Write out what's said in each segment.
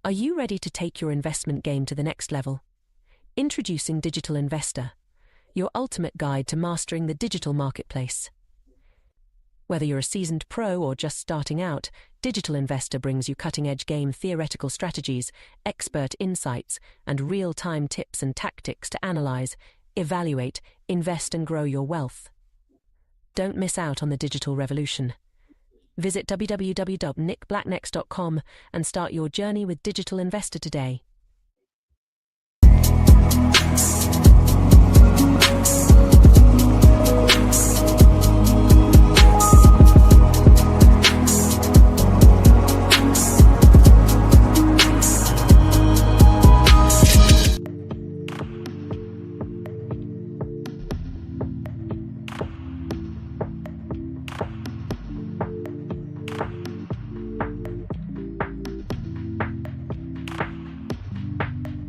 Are you ready to take your investment game to the next level? Introducing Digital Investor, your ultimate guide to mastering the digital marketplace. Whether you're a seasoned pro or just starting out, Digital Investor brings you cutting-edge game theoretical strategies, expert insights, and real-time tips and tactics to analyze, evaluate, invest, and grow your wealth. Don't miss out on the digital revolution. Visit www.nickblacknex.com and start your journey with Digital Investor today.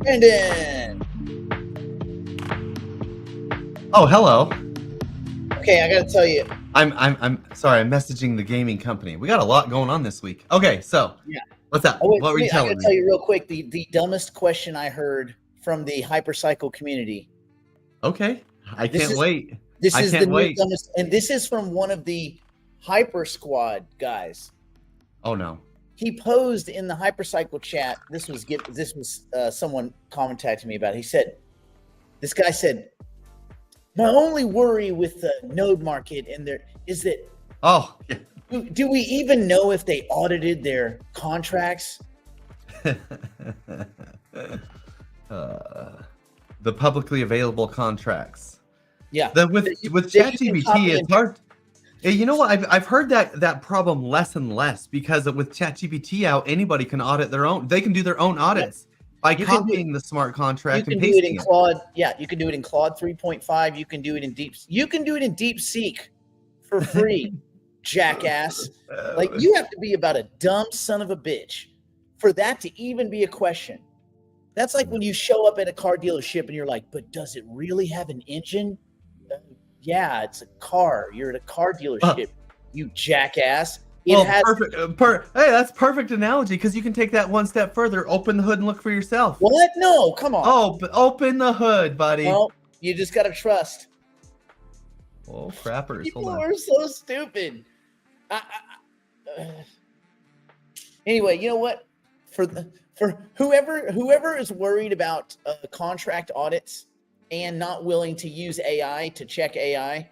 Brandon. Oh, hello. Okay, I gotta tell you. I'm sorry. I'm messaging the gaming company. We got a lot going on this week. Okay, so Yeah. what's up? Oh, wait, what were you I telling gotta me? tell you real quick. The dumbest question I heard from the hypercycle community. Okay, I can't wait. This I is can't the wait. dumbest, and this is from one of the Hyper Squad guys. Oh no. He posed in the hypercycle chat. This was someone contacted me about it. He said, this guy said, my only worry with the node market and there is that Oh, yeah. do we even know if they audited their contracts? The publicly available contracts. Yeah. With ChatGPT, it's hard. You know what? I've heard that problem less and less because with ChatGPT out, anybody can audit their own. They can do their own audits by copying the smart contract and pasting it. You can do it in Claude. Yeah, you can do it in Claude 3.5. You can do it in DeepSeek for free, jackass. Like, you have to be about a dumb son of a bitch for that to even be a question. That's like when you show up at a car dealership and you're like, but does it really have an engine? Yeah, it's a car. You're at a car dealership, you jackass. Perfect. Hey, that's perfect analogy because you can take that one step further. Open the hood and look for yourself. What? No, come on. Oh, but open the hood, buddy. Well, you just got to trust. Oh, crappers. People are so stupid. Anyway, you know what? For whoever is worried about contract audits and not willing to use AI to check AI,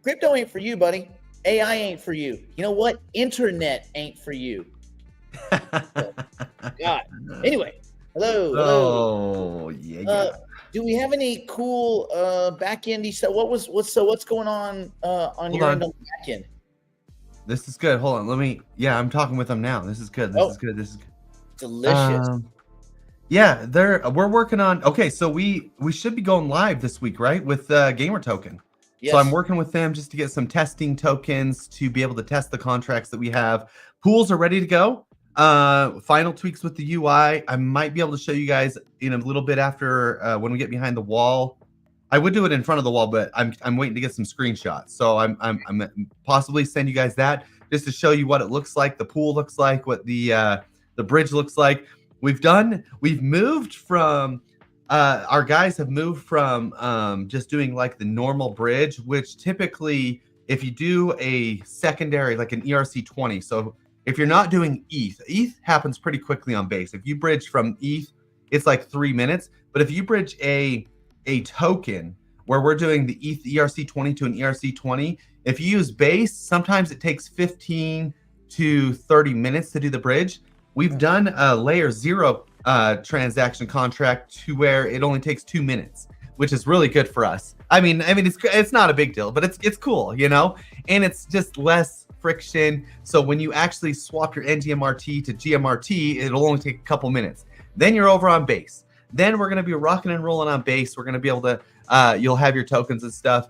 crypto ain't for you, buddy. AI ain't for you. You know what? Internet ain't for you. God. Anyway, hello. Oh, yeah. Do we have any cool back-endy stuff? What's going on your end on the back end? This is good. Hold on. I'm talking with them now. This is good. This is good. Delicious. Yeah, we're working on. Okay, so we should be going live this week, right? With Gamer Token. Yes. So I'm working with them just to get some testing tokens to be able to test the contracts that we have. Pools are ready to go. Final tweaks with the UI. I might be able to show you guys in a little bit after when we get behind the wall. I would do it in front of the wall, but I'm waiting to get some screenshots. So I'm possibly send you guys that just to show you what it looks like, the pool looks like, what the bridge looks like. We've moved from our guys have moved from just doing like the normal bridge, which typically if you do a secondary like an ERC20, so if you're not doing ETH happens pretty quickly on base. If you bridge from ETH, it's like 3 minutes. But if you bridge a token where we're doing the ETH ERC20 to an ERC20, if you use base, sometimes it takes 15 to 30 minutes to do the bridge. We've done a layer 0 transaction contract to where it only takes 2 minutes, which is really good for us. I mean, it's not a big deal, but it's cool, you know, and it's just less friction. So when you actually swap your NGMRT to GMRT, it'll only take a couple minutes. Then you're over on base. Then we're going to be rocking and rolling on base. We're going to be able to, you'll have your tokens and stuff.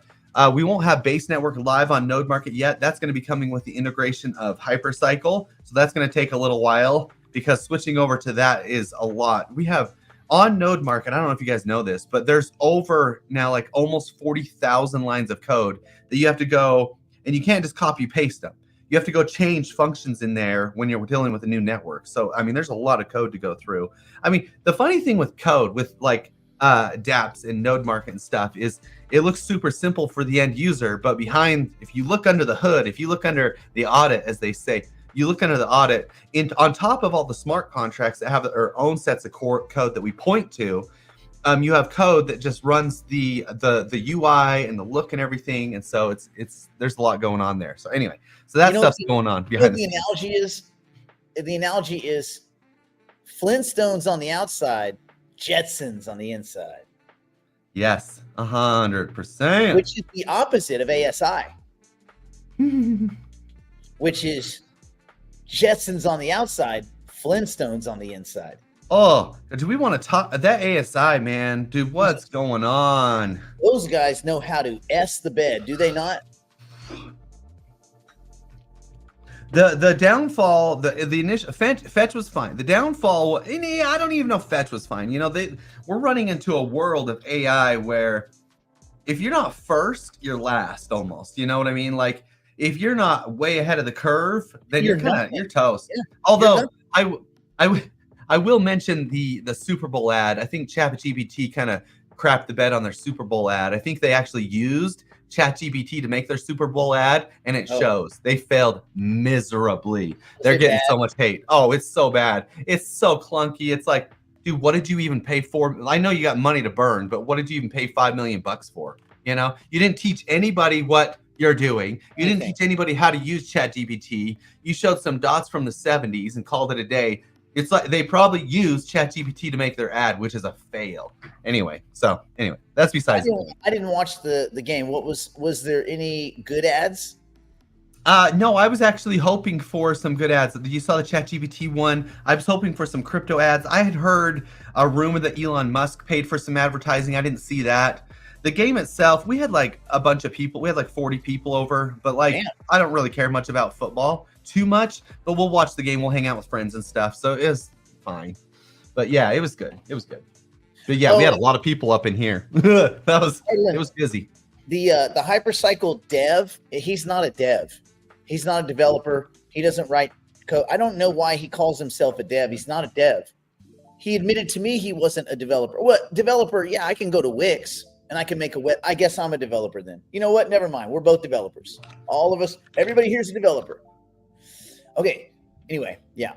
We won't have Base Network live on Node Market yet. That's going to be coming with the integration of Hypercycle. So that's going to take a little while because switching over to that is a lot. We have on Node Market, I don't know if you guys know this, but there's over now like almost 40,000 lines of code that you have to go, and you can't just copy paste them. you have to go change functions in there when you're dealing with a new network. So, I mean, there's a lot of code to go through. I mean, the funny thing with code, with like dApps and node market and stuff, is it looks super simple for the end user, but behind, if you look under the hood, if you look under the audit, as they say, you look under the audit, on top of all the smart contracts that have their own sets of core code that we point to, you have code that just runs the UI and the look and everything, and so it's there's a lot going on there. So anyway, so that stuff's going on behind the scenes. The analogy is Flintstones on the outside, Jetsons on the inside. Yes, 100%. Which is the opposite of ASI, which is Jetsons on the outside, Flintstones on the inside. Oh, do we want to talk that ASI, man? Dude, what's going on? Those guys know how to S the bed, do they not? The downfall, the initial fetch was fine. The downfall, I don't even know if fetch was fine. You know, we're running into a world of AI where if you're not first, you're last almost. You know what I mean? Like if you're not way ahead of the curve, then you're toast. Yeah, although I will mention the Super Bowl ad. I think ChatGPT kind of crapped the bed on their Super Bowl ad. I think they actually used ChatGPT to make their Super Bowl ad, and it shows. They failed miserably. They're getting so much hate. Oh, it's so bad. It's so clunky. It's like, dude, what did you even pay for? I know you got money to burn, but what did you even pay $5 million for? You know, you didn't teach anybody what you're doing. You didn't teach anybody how to use ChatGPT. You showed some dots from the 70s and called it a day. It's like they probably used ChatGPT to make their ad, which is a fail. Anyway, that's besides. I didn't watch the game. Was there any good ads? No, I was actually hoping for some good ads. You saw the ChatGPT one. I was hoping for some crypto ads. I had heard a rumor that Elon Musk paid for some advertising. I didn't see that. The game itself, we had like a bunch of people. We had like 40 people over, but like, I don't really care much about football too much, but we'll watch the game. We'll hang out with friends and stuff. So it was fine. But yeah, it was good. It was good. But yeah, we had a lot of people up in here. It was busy. The Hypercycle dev, he's not a dev. He's not a developer. He doesn't write code. I don't know why he calls himself a dev. He's not a dev. He admitted to me he wasn't a developer. What developer? Yeah, I can go to Wix and I can make a web. I guess I'm a developer then. You know what? Never mind. We're both developers. All of us. Everybody here's a developer. Okay. Anyway, yeah.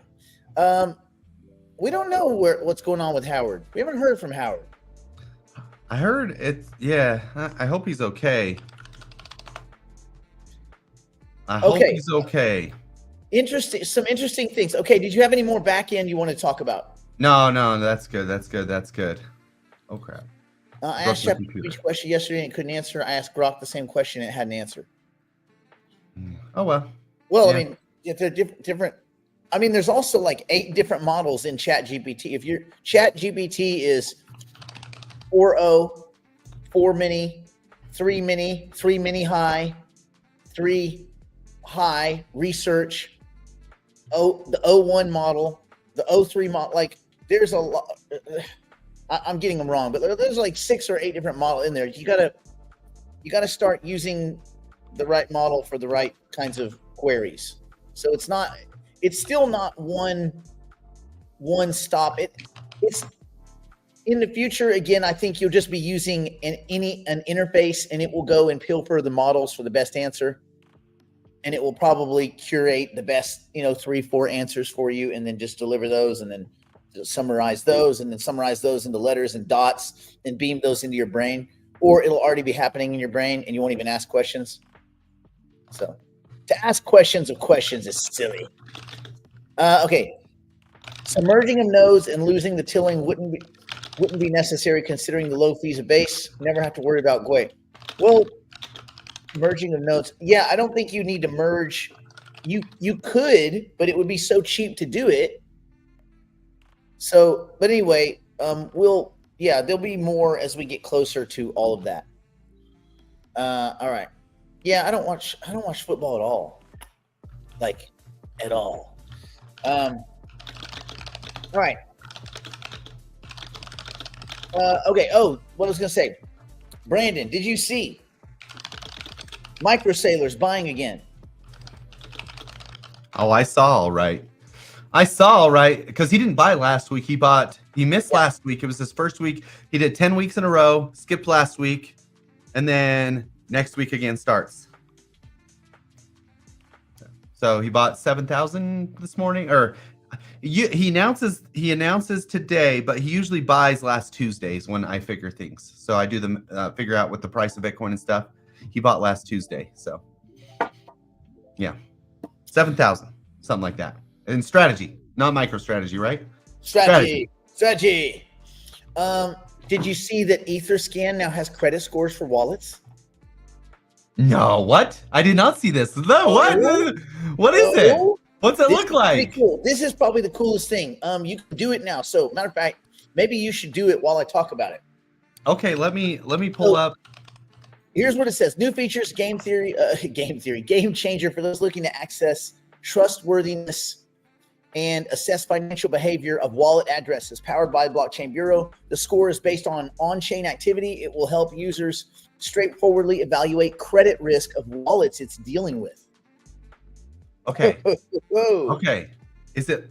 We don't know what's going on with Howard. We haven't heard from Howard. I heard it. Yeah. I hope he's okay. I hope he's okay. Some interesting things. Okay. Did you have any more back end you want to talk about? No. That's good. Oh crap. I asked ChatGPT a question yesterday and it couldn't answer. I asked Grok the same question and it had an answer. Oh well. Well, yeah. I mean, if they're different. I mean, there's also like 8 different models in ChatGPT. If your ChatGPT is 4.0, 4 mini, 3 mini, 3 mini high, 3 high research, the 01 model, the 03 model, like there's a lot. I'm getting them wrong, but there's like 6 or 8 different models in there. You gotta start using the right model for the right kinds of queries. So it's still not one stop. It's in the future. Again, I think you'll just be using an interface, and it will go and pilfer the models for the best answer, and it will probably curate the best 3-4 answers for you, and then just deliver those, and then summarize those, and then summarize those into letters and dots, and beam those into your brain, or it'll already be happening in your brain, and you won't even ask questions. So to ask questions of questions is silly. Okay. So merging of nodes and losing the tilling wouldn't be necessary considering the low fees of base. Never have to worry about GUI. Well, merging of nodes. Yeah, I don't think you need to merge. You could, but it would be so cheap to do it. So, but anyway, there'll be more as we get closer to all of that. All right. Yeah, I don't watch football at all. Like, at all. All right. Okay. Oh, what I was going to say. Brandon, did you see Micro Sailors buying again? Oh, I saw all right. I saw all right because he didn't buy last week. He missed last week. It was his first week. He did 10 weeks in a row, skipped last week, and then next week again starts. So he bought 7,000 this morning, or he announces today, but he usually buys last Tuesdays when I figure things. So I do the figure out what the price of Bitcoin and stuff. He bought last Tuesday, so yeah, 7,000, something like that. And strategy, not MicroStrategy, right? Strategy. Did you see that Etherscan now has credit scores for wallets? No, what? I did not see this. No, what? What is it? What's it look like? Cool. This is probably the coolest thing. You can do it now. So, matter of fact, maybe you should do it while I talk about it. Okay, let me pull up. Here's what it says: new features, game changer for those looking to access trustworthiness and assess financial behavior of wallet addresses. Powered by Blockchain Bureau, the score is based on-chain activity. It will help users straightforwardly evaluate credit risk of wallets it's dealing with. Okay. Okay. Is it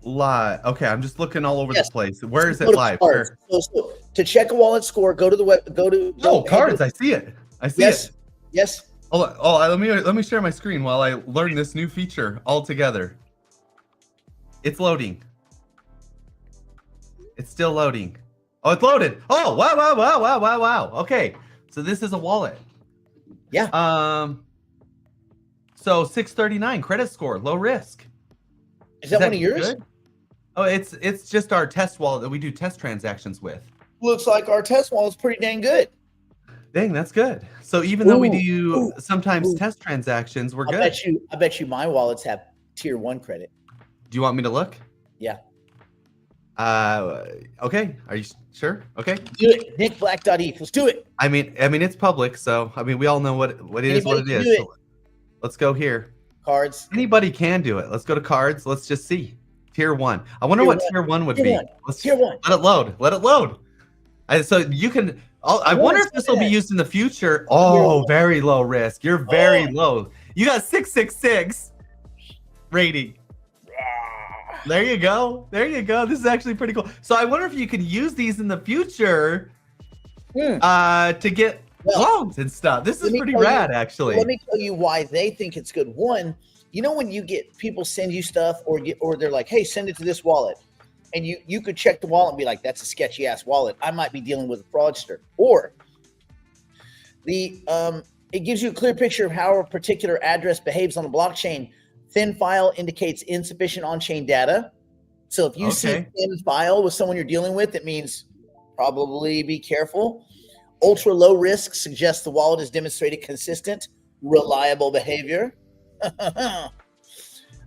live? Okay, I'm just looking all over the place. Where is it live? So to check a wallet score, go to the web. Cards. I see it. Yes. Oh, let me share my screen while I learn this new feature altogether. It's loading. It's still loading. Oh, it's loaded. Oh, wow. Okay. So this is a wallet. Yeah. So 639 credit score, low risk. Is that one of yours? Good? Oh, it's just our test wallet that we do test transactions with. Looks like our test wallet's pretty dang good. Dang, that's good. So even though we do sometimes test transactions, we're good. I bet you my wallets have tier 1 credit. Do you want me to look? Yeah. Okay. Are you sure? Okay. Do it. NickBlack.eth. Let's do it. I mean, it's public, so we all know what it is. So let's go here. Cards. Anybody can do it. Let's go to cards. Let's just see. Tier 1. I wonder what tier 1 would be. Tier 1. Let it load. So you can. I wonder if this will be used in the future. Oh, very low risk. You're very low. You got 666 rating. There you go. This is actually pretty cool. So I wonder if you can use these in the future to get loans and stuff. This is pretty rad, actually. Let me tell you why they think it's good. One, you know when you get people send you stuff or they're like, hey, send it to this wallet. And you could check the wallet and be like, that's a sketchy ass wallet. I might be dealing with a fraudster. Or it gives you a clear picture of how a particular address behaves on the blockchain. Thin file indicates insufficient on-chain data. So if you see a thin file with someone you're dealing with, it means probably be careful. Ultra low risk suggests the wallet has demonstrated consistent, reliable behavior.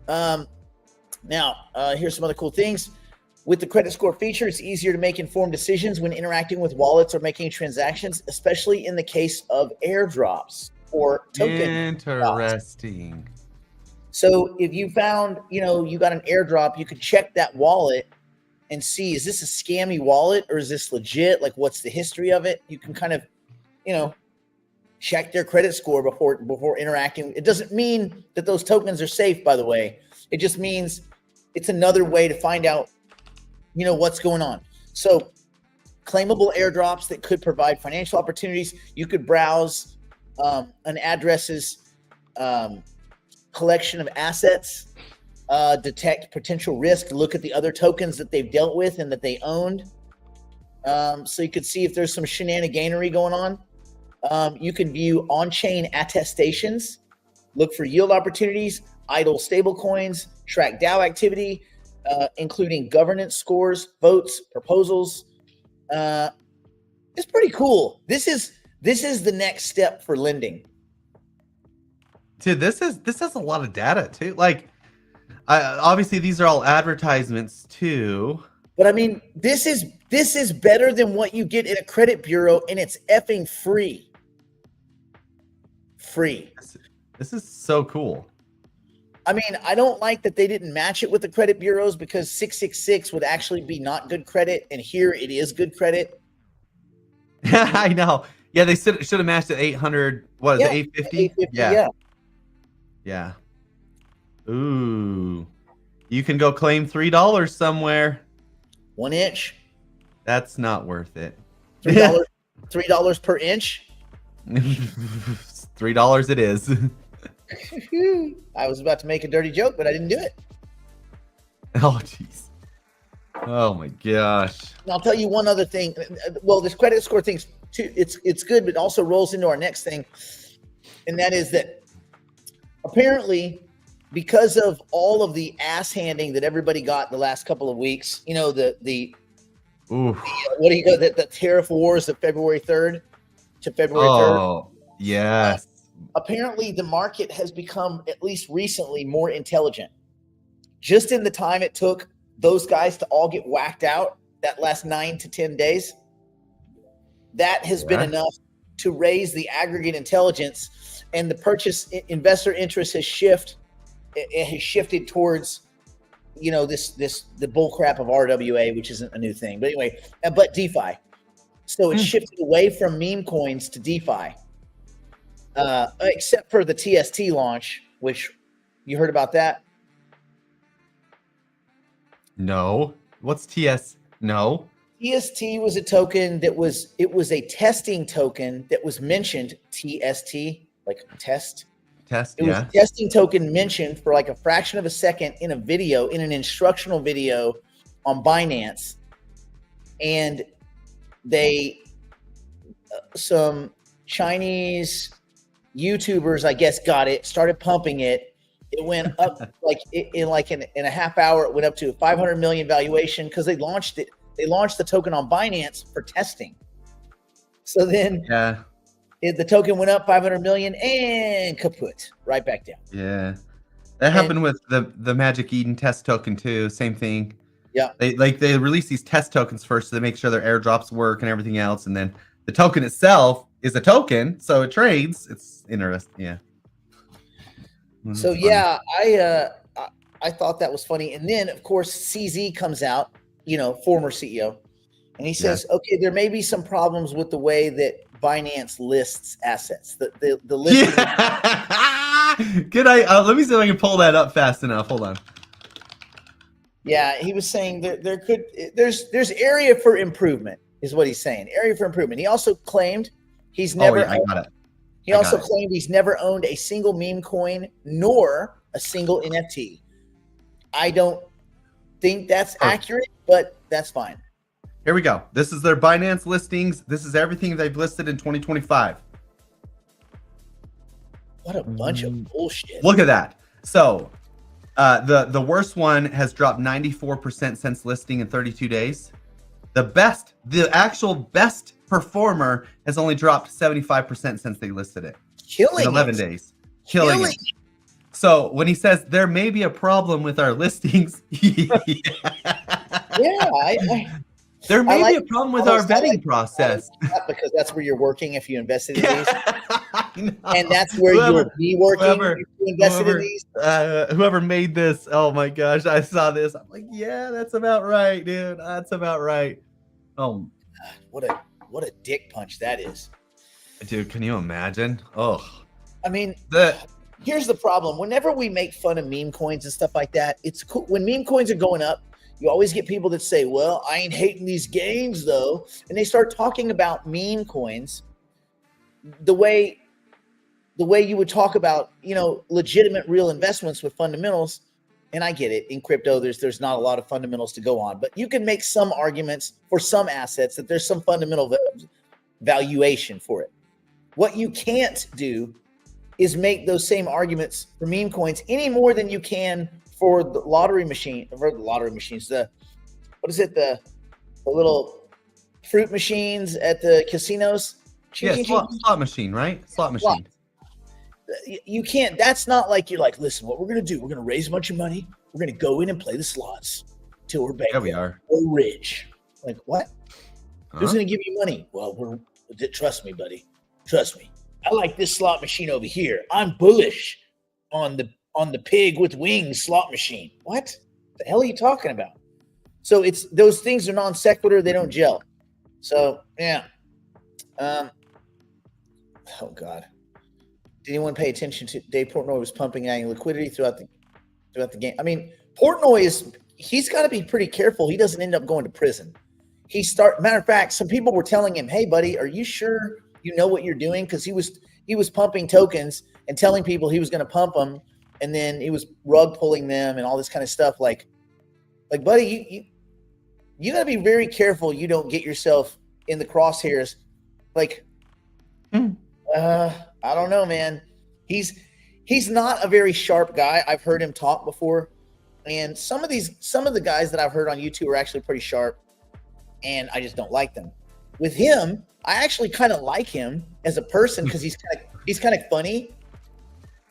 Now, here's some other cool things. With the credit score feature, it's easier to make informed decisions when interacting with wallets or making transactions, especially in the case of airdrops or token. Interesting. Drops. So if you found, you got an airdrop, you could check that wallet and see, is this a scammy wallet or is this legit? Like, what's the history of it? You can kind of, check their credit score before interacting. It doesn't mean that those tokens are safe, by the way. It just means it's another way to find out, what's going on. So claimable airdrops that could provide financial opportunities. You could browse an address's collection of assets, detect potential risk, look at the other tokens that they've dealt with and that they owned. So you could see if there's some shenaniganery going on. You can view on-chain attestations, look for yield opportunities, idle stable coins, track DAO activity, including governance scores, votes, proposals. It's pretty cool. This is the next step for lending. Dude, this has a lot of data too. Like, obviously these are all advertisements too. But I mean, this is better than what you get in a credit bureau, and it's effing free. Free. This is so cool. I mean, I don't like that they didn't match it with the credit bureaus because 666 would actually be not good credit, and here it is good credit. I know. Yeah, they should have matched at 800. What is it, 850? 850, yeah. Yeah. Ooh. You can go claim $3 somewhere. 1 inch. That's not worth it. $3. $3 per inch. $3 it is. I was about to make a dirty joke, but I didn't do it. Oh, jeez. Oh my gosh. And I'll tell you one other thing. Well, this credit score thing's too, it's good, but it also rolls into our next thing, and that is that apparently, because of all of the ass handing that everybody got the last couple of weeks, you know, the what do you go the tariff wars of February 3rd to February 3rd. Oh, yes. Apparently, the market has become, at least recently, more intelligent. Just in the time it took those guys to all get whacked out that last 9 to 10 days, that has been enough to raise the aggregate intelligence, and the purchase investor interest has shifted. It has shifted towards, you know, the bull crap of RWA, which isn't a new thing, but anyway, but DeFi. So it's shifted away from meme coins to DeFi, except for the TST launch, which you heard about that. No. What's TS? No. TST was a token it was a testing token that was mentioned, TST, like test. It was a testing token mentioned for like a fraction of a second in a video, in an instructional video on Binance. And they, some Chinese YouTubers, I guess, got it, started pumping it. It went up in a half hour. It went up to a 500 million valuation because they launched it. They launched the token on Binance for testing. So then the token went up 500 million and kaput, right back down. Yeah. That happened with the Magic Eden test token too. Same thing. Yeah. They release these test tokens first to make sure their airdrops work and everything else. And then the token itself is a token, so it trades. It's interesting. Yeah. So I thought that was funny. And then of course CZ comes out, you know, former CEO, and he says, okay, there may be some problems with the way that Binance lists assets. The list. Good. Let me see if I can pull that up fast enough. Hold on. Yeah, he was saying there's area for improvement, is what he's saying. Area for improvement. He also claimed he's never. I got it. He also claimed he's never owned a single meme coin nor a single NFT. I don't think that's accurate, but that's fine. Here we go. This is their Binance listings. This is everything they've listed in 2025. What a bunch of bullshit. Look at that. So the worst one has dropped 94% since listing in 32 days. The actual best performer has only dropped 75% since they listed it. Killing in 11 days. Killing it. So when he says there may be a problem with our listings, there may be a problem with our vetting process. Because that's where you're working if you invested in these. And that's where you'll be working if you invested in these. Whoever made this, oh my gosh, I saw this. I'm like, yeah, that's about right, dude. That's about right. Oh, what a dick punch that is. Dude, can you imagine? Oh. I mean, here's the problem. Whenever we make fun of meme coins and stuff like that, it's cool. When meme coins are going up, you always get people that say, well, I ain't hating these gains though. And they start talking about meme coins the way you would talk about, you know, legitimate real investments with fundamentals. And I get it. In crypto, there's not a lot of fundamentals to go on, but you can make some arguments for some assets that there's some fundamental valuation for it. What you can't do is make those same arguments for meme coins any more than you can for the lottery machines. The little fruit machines at the casinos. Slot machine, right? Slot machine. You can't. That's not like you're like, listen, what we're gonna do? We're gonna raise a bunch of money. We're gonna go in and play the slots till we're bankrupt. Yeah, we are. We're rich. Like what? Who's gonna give you money? Well, trust me, buddy. Trust me. I like this slot machine over here. I'm bullish on the pig with wings slot machine. What the hell are you talking about? So it's those things are non sequitur. They don't gel. So yeah. Oh God. Did anyone pay attention to Dave Portnoy was pumping adding liquidity throughout the throughout the game. I mean, Portnoy he's got to be pretty careful. He doesn't end up going to prison. Matter of fact, some people were telling him, "Hey, buddy, are you sure you know what you're doing?" Because he was pumping tokens and telling people he was going to pump them, and then he was rug pulling them and all this kind of stuff. Like, buddy, you got to be very careful you don't get yourself in the crosshairs. Like, I don't know, man. He's not a very sharp guy. I've heard him talk before, and some of the guys that I've heard on YouTube are actually pretty sharp, and I just don't like them. With him, I actually kind of like him as a person because he's kind of funny,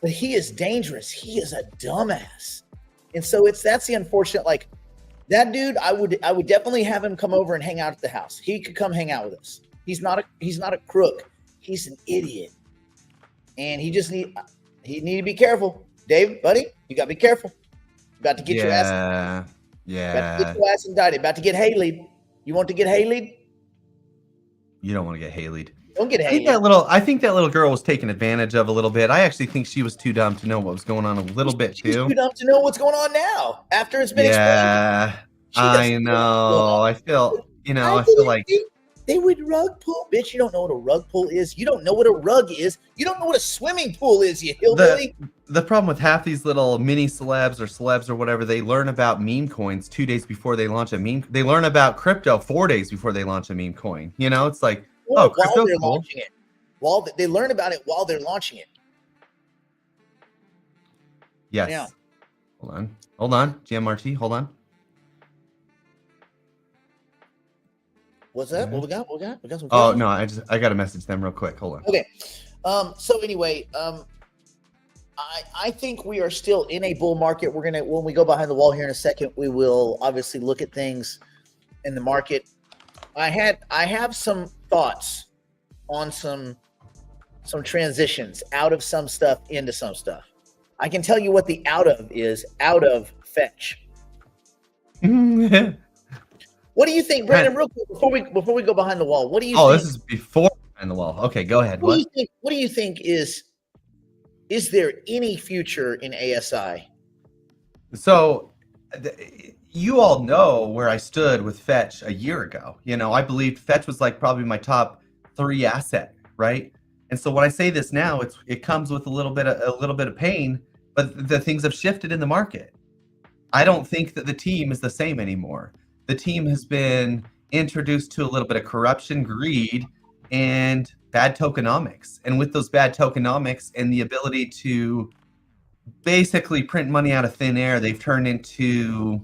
but he is dangerous. He is a dumbass, and so that's the unfortunate. Like, that dude, I would definitely have him come over and hang out at the house. He could come hang out with us. He's not a crook. He's an idiot, and he need to be careful. Dave, buddy, you got to be careful. About to get your ass. Yeah. About to get your ass indicted. About to get Haley'd. You want to get Haley'd? You don't want to get Haley'd. Don't get Haley'd. I think that little girl was taken advantage of a little bit. I actually think she was too dumb to know what was going on a little bit too. She's too dumb to know what's going on now after it's been explained. Yeah, I know. I feel like they would rug pull. Bitch, you don't know what a rug pull is. You don't know what a rug is. You don't know what a swimming pool is, you hillbilly. The problem with half these little mini celebs or whatever, they learn about meme coins 2 days before they launch a meme. They learn about crypto 4 days before they launch a meme coin. You know, it's like, while they're launching it. While they learn about it while they're launching it. Yes. Yeah. Hold on. GMRT, hold on. What's that? What we got? We got some. Oh no, I got to message them real quick. Hold on. Okay. So anyway, I think we are still in a bull market. When we go behind the wall here in a second, we will obviously look at things in the market. I have some thoughts on some transitions out of some stuff into some stuff. I can tell you what the out of is. Out of fetch. What do you think, Brandon? Real quick before we go behind the wall, what do you? Oh, think, this is before behind the wall. Okay, go ahead. What do you think is there any future in ASI? So, you all know where I stood with Fetch a year ago. You know, I believed Fetch was like probably my top 3 asset, right? And so when I say this now, it comes with a little bit of pain, but the things have shifted in the market. I don't think that the team is the same anymore. The team has been introduced to a little bit of corruption, greed, and bad tokenomics. And with those bad tokenomics and the ability to basically print money out of thin air, they've turned into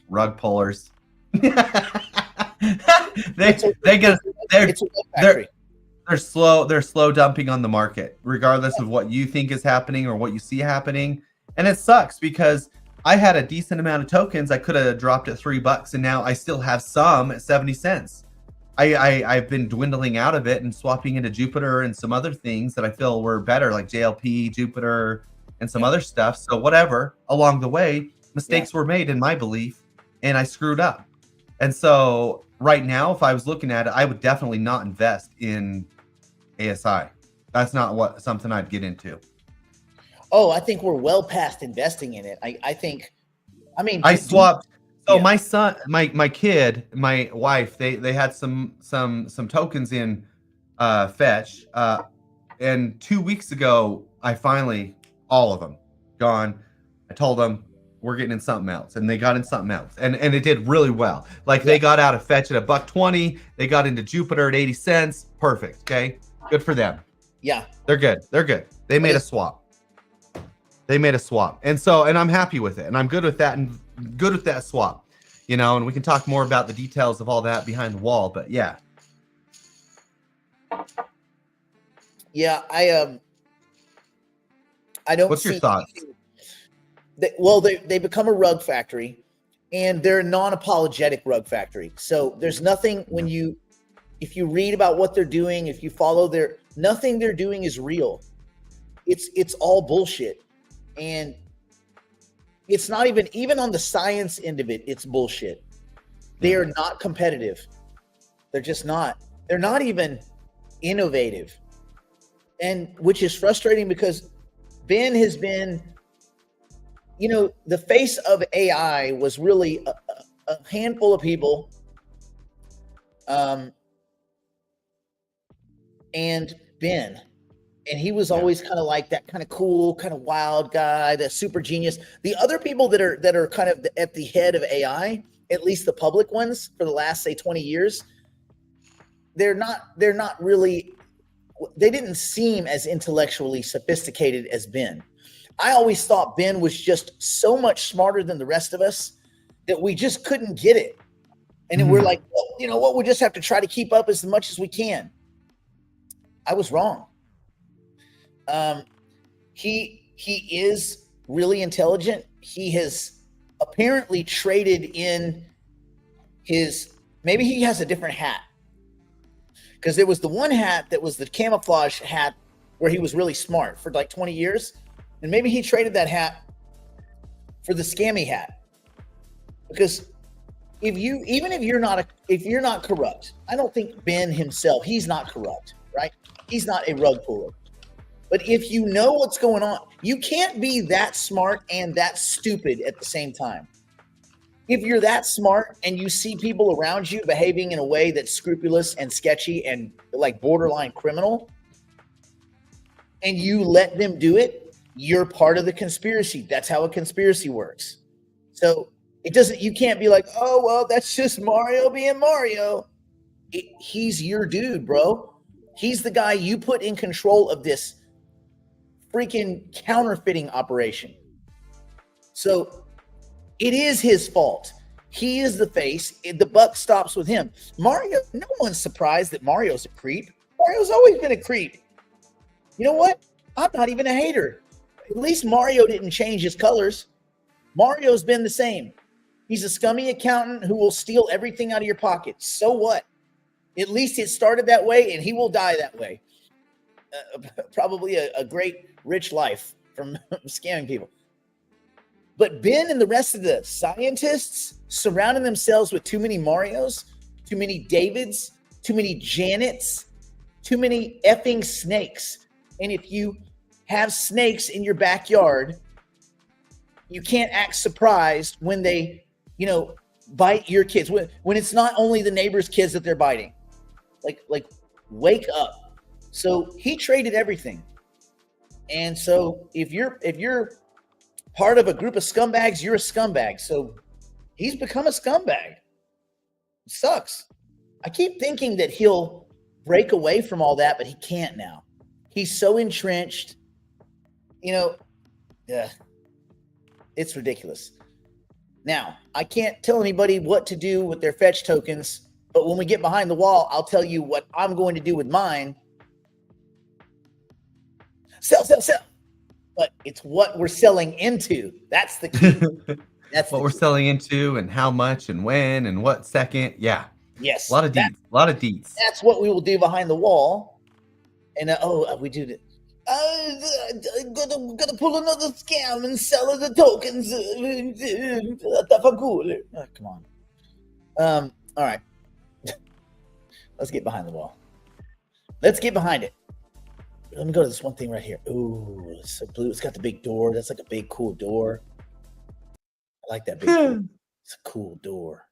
rug pullers. They're slow dumping on the market, regardless of what you think is happening or what you see happening. And it sucks because I had a decent amount of tokens. I could have dropped at $3, and now I still have some at 70 cents. I've been dwindling out of it and swapping into Jupiter and some other things that I feel were better, like JLP, Jupiter, and some other stuff. So whatever, along the way, mistakes were made in my belief, and I screwed up. And so right now, if I was looking at it, I would definitely not invest in ASI. That's not something I'd get into. Oh, I think we're well past investing in it. I swapped. So my son, my kid, my wife, they had some tokens in Fetch, and 2 weeks ago, I finally, all of them gone. I told them we're getting in something else, and they got in something else, and it did really well. Like they got out of Fetch at $1.20, they got into Jupiter at 80 cents. Perfect. Okay, good for them. Yeah, they're good. They made a swap. And I'm happy with it, and I'm good with that, and good with that swap, you know, and we can talk more about the details of all that behind the wall, but yeah. I don't. What's your thoughts? They become a rug factory, and they're a non-apologetic rug factory. So there's nothing if you read about what they're doing, if you follow nothing they're doing is real. It's all bullshit. And it's not even on the science end of it, it's bullshit. They are not competitive. They're just not. They're not even innovative. And which is frustrating because Ben has been, the face of AI was really a handful of people, and Ben. And he was always kind of like that kind of cool, kind of wild guy, the super genius. The other people that are kind of at the head of AI, at least the public ones for the last, say, 20 years, they're not really, they didn't seem as intellectually sophisticated as Ben. I always thought Ben was just so much smarter than the rest of us that we just couldn't get it. And we're like, well, you know what? We just have to try to keep up as much as we can. I was wrong. He is really intelligent. He has apparently traded in maybe he has a different hat, because there was the one hat that was the camouflage hat where he was really smart for like 20 years. And maybe he traded that hat for the scammy hat, because if you're not corrupt, I don't think Ben himself, he's not corrupt, right? He's not a rug puller. But if you know what's going on, you can't be that smart and that stupid at the same time. If you're that smart and you see people around you behaving in a way that's scrupulous and sketchy and like borderline criminal, and you let them do it, you're part of the conspiracy. That's how a conspiracy works. So you can't be like, oh, well, that's just Mario being Mario. He's your dude, bro. He's the guy you put in control of this freaking counterfeiting operation. So it is his fault. He is the face. The buck stops with him. Mario, no one's surprised that Mario's a creep. Mario's always been a creep. You know what? I'm not even a hater. At least Mario didn't change his colors. Mario's been the same. He's a scummy accountant who will steal everything out of your pocket. So what? At least it started that way, and he will die that way. Probably a great rich life from scamming people. But Ben and the rest of the scientists surrounding themselves with too many Marios, too many Davids, too many Janets, too many effing snakes. And if you have snakes in your backyard, you can't act surprised when they, bite your kids. When it's not only the neighbor's kids that they're biting. Like wake up. So he traded everything. And so if you're part of a group of scumbags, you're a scumbag. So he's become a scumbag. It sucks. I keep thinking that he'll break away from all that, but he can't now. He's so entrenched. It's ridiculous. Now, I can't tell anybody what to do with their fetch tokens, but when we get behind the wall, I'll tell you what I'm going to do with mine. Sell. But it's what we're selling into. That's the key. That's what we're selling into and how much and when and what second. Yeah. Yes. A lot of deets. That's what we will do behind the wall. And we do that. Gonna pull another scam and sell the tokens. Oh, come on. All right. Let's get behind the wall. Let's get behind it. Let me go to this one thing right here. Ooh, it's so blue. It's got the big door. That's like a big, cool door. I like that big door. It's a cool door.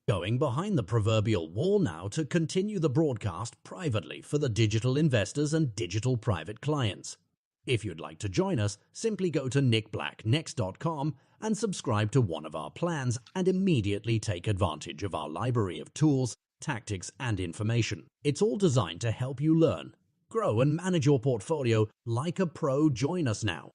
Going behind the proverbial wall now to continue the broadcast privately for the digital investors and digital private clients. If you'd like to join us, simply go to nickblacknext.com and subscribe to one of our plans and immediately take advantage of our library of tools, tactics, and information. It's all designed to help you learn, grow, and manage your portfolio like a pro. Join us now.